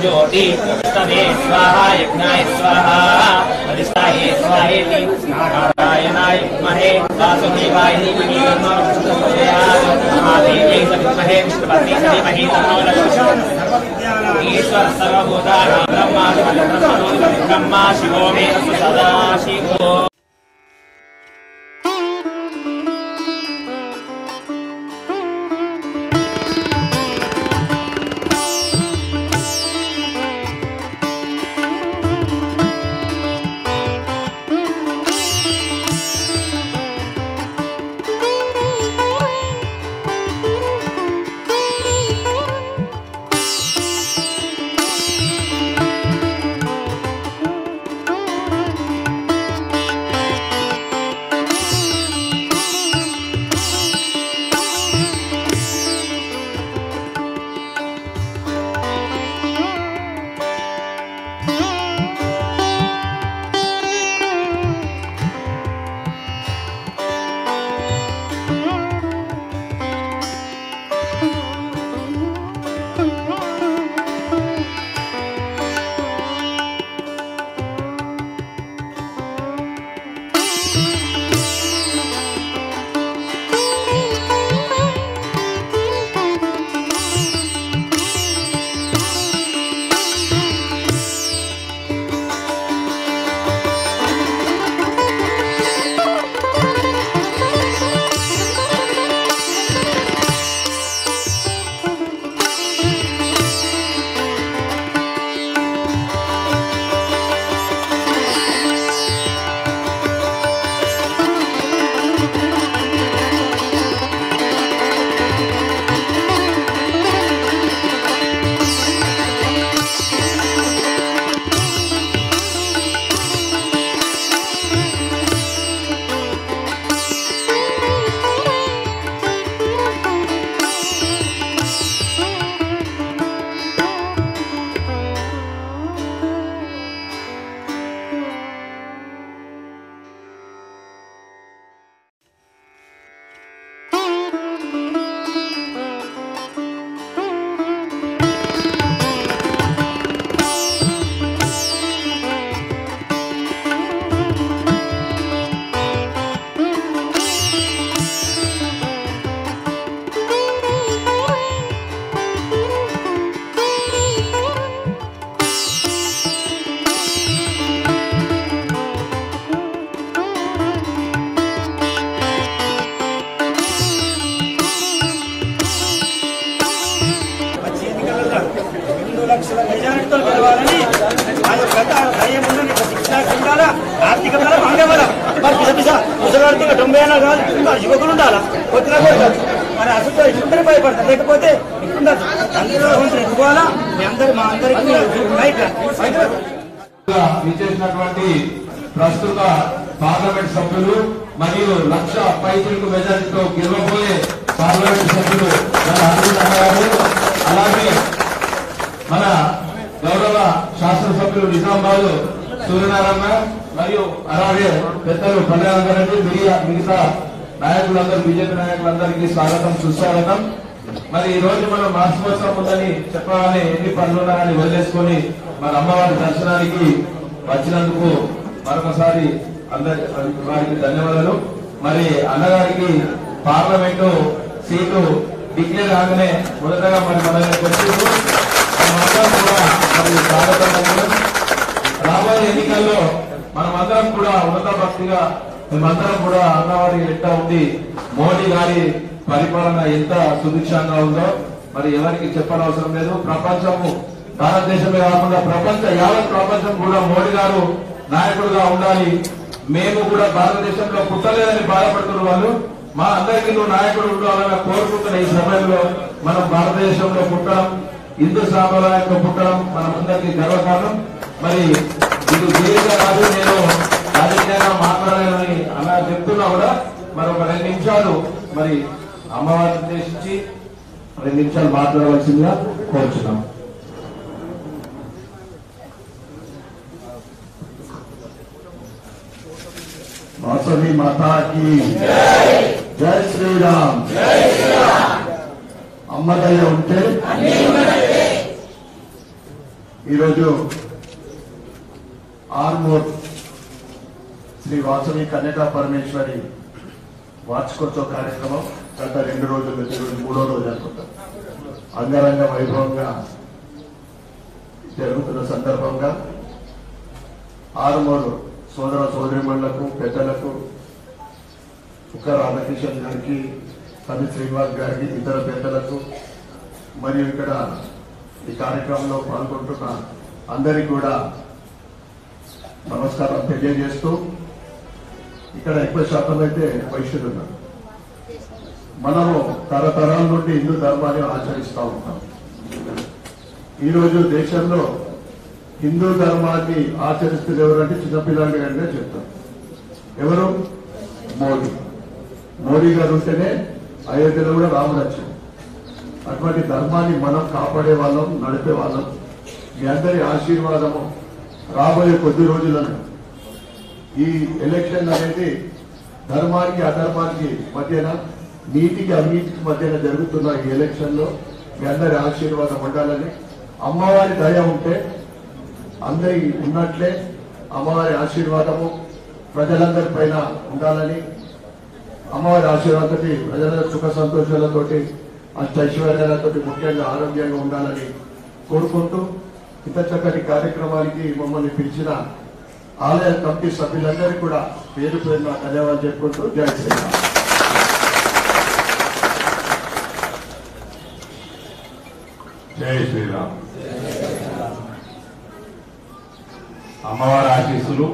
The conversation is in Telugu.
ज्योति स्वाहा यज्ञाय स्वाहा अधिष्ठाय स्वाहेति नारायणाय विद्महे वासुदेवाय धीमहि महादेव्यै विद्महे विष्णुपत्नी धीमहि तन्नो लक्ष्मी ईश्वर सर्वभूतानां ब्रह्मा शिवो मे अस्तु सदा शिवो। ఆర్థిక బలం అంగబలం మరి పిసపిస ముసలార్థిక 90 ఏళ్ళ కాదు ఇంకా యువకులు ఉండాలా కొత్తగా మరి అసలు ఇద్దరు భయపడతారు లేకపోతే ఎదుకోవాలా మీ అందరి మా అందరికీ విచ్చేసినటువంటి ప్రస్తుత పార్లమెంట్ సభ్యులు మరియు 1,00,000 పైసలకు మెజారిటీతో గెలవబోయే పార్లమెంట్ సభ్యులు అలాగే మన గౌరవ శాసనసభ్యులు నిజామాబాద్ సూర్యనారాయణ మరియు అలాగే పెద్దలు కళ్యాణరెడ్డి మిగతా నాయకులందరూ బీజేపీ నాయకులందరికీ స్వాగతం సుస్వాగతం. మరి ఈ రోజు మనం మాసోత్సవం ఉందని చెప్పగానే ఎన్ని పనులున్నా కానీ వదిలేసుకొని మన అమ్మవారి దర్శనానికి వచ్చినందుకు మరొకసారి వారికి ధన్యవాదాలు. మరి అన్నగారికి పార్లమెంటు సీటు డిక్లేర్ కాగానే మొదటగా మరి మనల్ని వచ్చింది మనమందరం కూడా మరి స్వాగతం. రాబోయే ఎన్నికల్లో మనమందరం కూడా ఉన్నత భక్తిగా మేమందరం కూడా అన్నవారి ఎట్ట ఉంది, మోడీ గారి పరిపాలన ఎంత సుభిక్షంగా ఉందో మరి ఎవరికి చెప్పనవసరం లేదు. ప్రపంచము భారతదేశమే కాకుండా యావత్ ప్రపంచం కూడా మోడీ గారు నాయకుడుగా ఉండాలి. మేము కూడా భారతదేశంలో పుట్టలేదని బాధపడుతున్న వాళ్ళు మా అందరికీ నువ్వు నాయకుడు ఉండాలని కోరుకుంటున్న ఈ సమయంలో మనం భారతదేశంలో పుట్టడం, హిందూ సాంప్రదాయంలో పుట్టడం మనమందరికీ గర్వకారణం. మరి ఇది దీనిగా కాదు, నేను రాజకీయంగా మాట్లాడాలని అలా చెప్తున్నా కూడా మరి ఒక 2 నిమిషాలు మరి అమ్మవారిని ఉద్దేశించి 2 నిమిషాలు మాట్లాడవలసిందిగా కోరుచున్నాం. వాసవి మాతాకి జై శ్రీరామ్. అమ్మదయ్య ఉంటే ఈరోజు ఆర్మూర్ శ్రీ వాసవి కన్యకా పరమేశ్వరి వార్షికోత్సవ కార్యక్రమం గత 2 రోజుల నుంచి 3వ రోజు అనుకుంటాం అంగరంగ వైభవంగా జరుగుతున్న సందర్భంగా ఆరుమూరు సోదర సోదరిమణులకు పెద్దలకు ఉక్క రాధాకిషన్ గారికి సమి శ్రీనివాస్ గారికి ఇతర పెద్దలకు మరియు ఇక్కడ ఈ కార్యక్రమంలో పాల్గొంటున్న అందరికీ కూడా నమస్కారం తెలియజేస్తూ ఇక్కడ ఎక్కువ శాతం అయితే వైశ్యులు ఉన్నారు. మనము తరతరాల నుండి హిందూ ధర్మాన్ని ఆచరిస్తూ ఉంటాం. ఈరోజు దేశంలో హిందూ ధర్మాన్ని ఆచరిస్తున్న ఎవరంటే చిన్నపిల్లలు అంటే చెప్తారు. ఎవరు? మోడీ గారు ఉంటేనే అయోధ్యలో కూడా రాముడు వచ్చాడు. అటువంటి ధర్మాన్ని మనం కాపాడే వాళ్ళం, నడిపే వాళ్ళం. మీ అందరి ఆశీర్వాదము రాబోయే కొద్ది రోజులను ఈ ఎలక్షన్ అనేది ధర్మానికి అధర్మానికి మధ్యన, నీతికి అవినీతికి మధ్యన జరుగుతున్న ఈ ఎలక్షన్ లో మీ అందరి ఆశీర్వాదం ఉండాలని, అమ్మవారి దయ ఉంటే అందరి ఉన్నట్లే అమ్మవారి ఆశీర్వాదము ప్రజలందరి పైన ఉండాలని, అమ్మవారి ఆశీర్వాదంతో ప్రజల సుఖ సంతోషాలతోటి అష్టైశ్వర్యాలతో ముఖ్యంగా ఆరోగ్యంగా ఉండాలని కోరుకుంటూ ఇంత చక్కటి కార్యక్రమానికి మమ్మల్ని పిలిచిన ఆలయ కమిటీ సభ్యులందరికీ కూడా పేరు పేరున ధన్యవాదాలు చెప్పుకుంటూ జై శ్రీరామ్. జై శ్రీరామ్. అమ్మవారి ఆశీస్సులు